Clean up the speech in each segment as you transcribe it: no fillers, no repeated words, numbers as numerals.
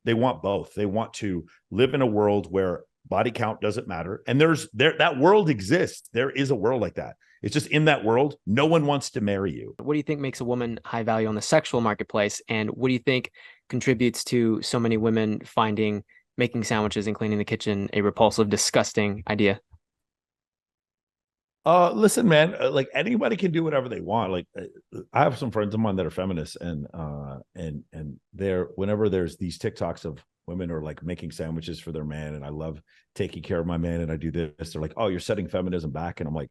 they want both. They want to live in a world where body count doesn't matter. And that world exists. There is a world like that. It's just in that world, no one wants to marry you. What do you think makes a woman high value on the sexual marketplace? And what do you think contributes to so many women finding making sandwiches and cleaning the kitchen a repulsive, disgusting idea? Listen, man, like anybody can do whatever they want. Like I have some friends of mine that are feminists, and they're whenever there's these TikToks of women are like making sandwiches for their man, and I love taking care of my man, and I do this. They're like, "Oh, you're setting feminism back," and I'm like,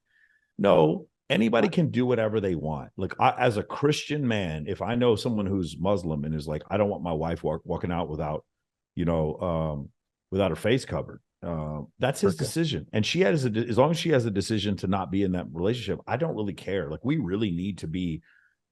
"No, anybody can do whatever they want." Like as a Christian man, if I know someone who's Muslim and is like, "I don't want my wife walking out without, without her face covered." That's his decision, and she has as long as she has a decision to not be in that relationship, I don't really care. Like we really need to be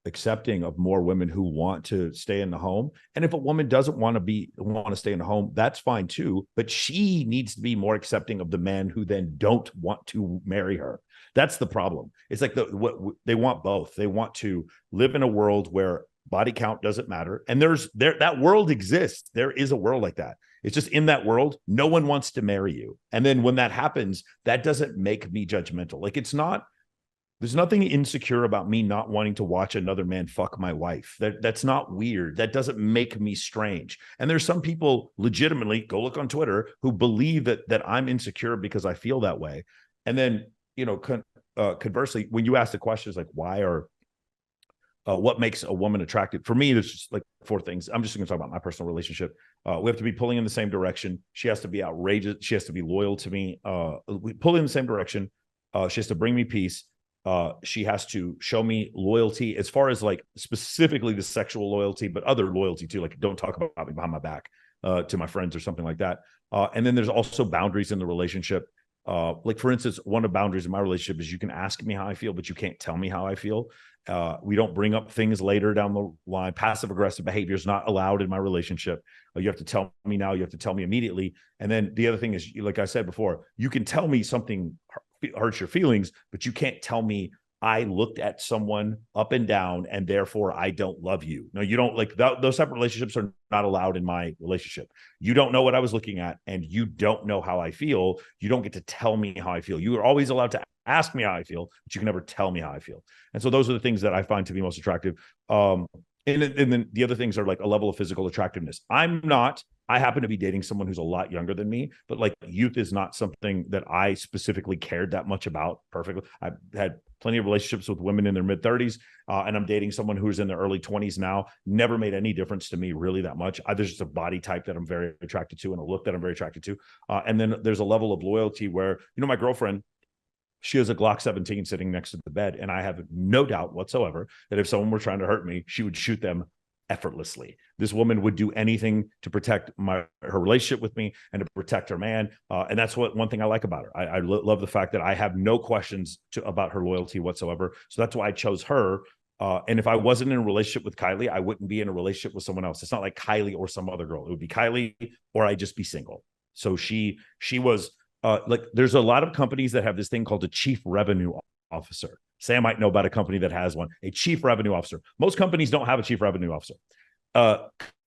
accepting of more women who want to stay in the home, and if a woman doesn't want to stay in the home, that's fine too, but she needs to be more accepting of the men who then don't want to marry her. That's the problem. It's like what they want both. They want to live in a world where body count doesn't matter, and that world exists. There is a world like that. It's just in that world, no one wants to marry you. And then when that happens, that doesn't make me judgmental. Like there's nothing insecure about me not wanting to watch another man fuck my wife. That's not weird. That doesn't make me strange. And there's some people legitimately, go look on Twitter, who believe that I'm insecure because I feel that way. And then, conversely, when you ask the questions like, what makes a woman attractive? For me, there's just like four things. I'm just going to talk about my personal relationship. We have to be pulling in the same direction. She has to be outrageous. She has to be loyal to me. We pull in the same direction. She has to bring me peace. She has to show me loyalty as far as like specifically the sexual loyalty, but other loyalty too. Like don't talk about me behind my back to my friends or something like that. And then there's also boundaries in the relationship. Like for instance, one of the boundaries in my relationship is you can ask me how I feel, but you can't tell me how I feel. We don't bring up things later down the line. Passive aggressive behavior is not allowed in my relationship. You have to tell me now. You have to tell me immediately. And then the other thing is, like I said before, you can tell me something hurts your feelings, but you can't tell me I looked at someone up and down and therefore I don't love you. No, you don't. Like those type of relationships are not allowed in my relationship. You don't know what I was looking at and you don't know how I feel. You don't get to tell me how I feel. You are always allowed to ask me how I feel, but you can never tell me how I feel. And so those are the things that I find to be most attractive. And then the other things are like a level of physical attractiveness. I happen to be dating someone who's a lot younger than me, but like youth is not something that I specifically cared that much about. Perfectly. I've had plenty of relationships with women in their mid 30s, and I'm dating someone who's in their early 20s now. Never made any difference to me really that much. There's just a body type that I'm very attracted to and a look that I'm very attracted to. And then there's a level of loyalty where, my girlfriend, she has a Glock 17 sitting next to the bed. And I have no doubt whatsoever that if someone were trying to hurt me, she would shoot them effortlessly. This woman would do anything to protect her relationship with me and to protect her man. And that's one thing I like about her. I love the fact that I have no questions about her loyalty whatsoever. So that's why I chose her. And if I wasn't in a relationship with Kylie, I wouldn't be in a relationship with someone else. It's not like Kylie or some other girl. It would be Kylie or I'd just be single. So she was like, there's a lot of companies that have this thing called a chief revenue officer. Sam might know about a company that has one, a chief revenue officer. Most companies don't have a chief revenue officer.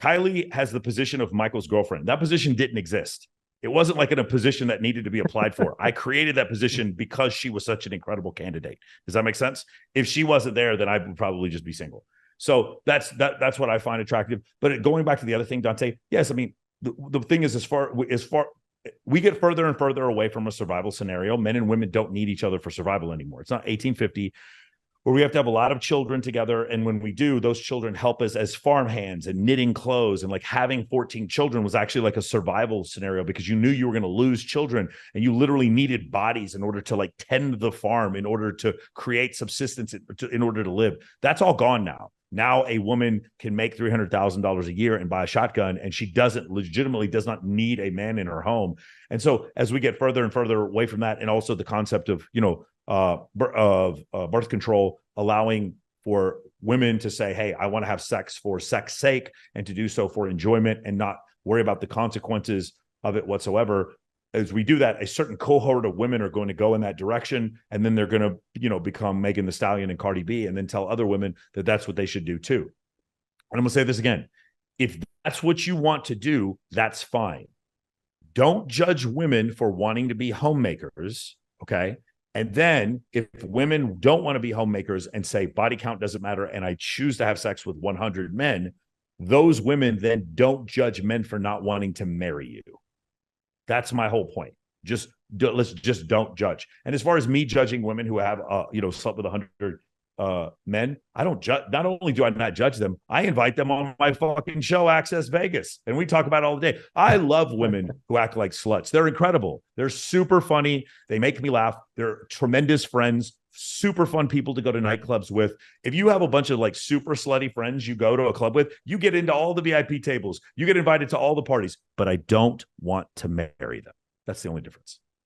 Kylie has the position of Michael's girlfriend. That position didn't exist. It wasn't like in a position that needed to be applied for. I created that position because she was such an incredible candidate. Does that make sense? If she wasn't there, then I would probably just be single. So that's what I find attractive. But going back to the other thing, Dante, yes, I mean, the thing is, as far we get further and further away from a survival scenario. Men and women don't need each other for survival anymore. It's not 1850 where we have to have a lot of children together. And when we do, those children help us as farm hands and knitting clothes. And like having 14 children was actually like a survival scenario because you knew you were going to lose children and you literally needed bodies in order to like tend the farm, in order to create subsistence, in order to live. That's all gone now. Now a woman can make $300,000 a year and buy a shotgun, and she legitimately does not need a man in her home. And so as we get further and further away from that, and also the concept of, birth control, allowing for women to say, hey, I want to have sex for sex sake and to do so for enjoyment and not worry about the consequences of it whatsoever. As we do that, a certain cohort of women are going to go in that direction, and then they're going to, become Megan Thee Stallion and Cardi B, and then tell other women that that's what they should do too. And I'm going to say this again. If that's what you want to do, that's fine. Don't judge women for wanting to be homemakers, okay? And then if women don't want to be homemakers and say body count doesn't matter and I choose to have sex with 100 men, those women then don't judge men for not wanting to marry you. That's my whole point. Let's just don't judge. And as far as me judging women who have slept with 100 men, I don't judge. Not only do I not judge them, I invite them on my fucking show, Access Vegas, and we talk about it all day. I love women who act like sluts. They're incredible. They're super funny. They make me laugh. They're tremendous friends, super fun people to go to nightclubs with. If you have a bunch of like super slutty friends you go to a club with, you get into all the VIP tables. You get invited to all the parties, but I don't want to marry them. That's the only difference.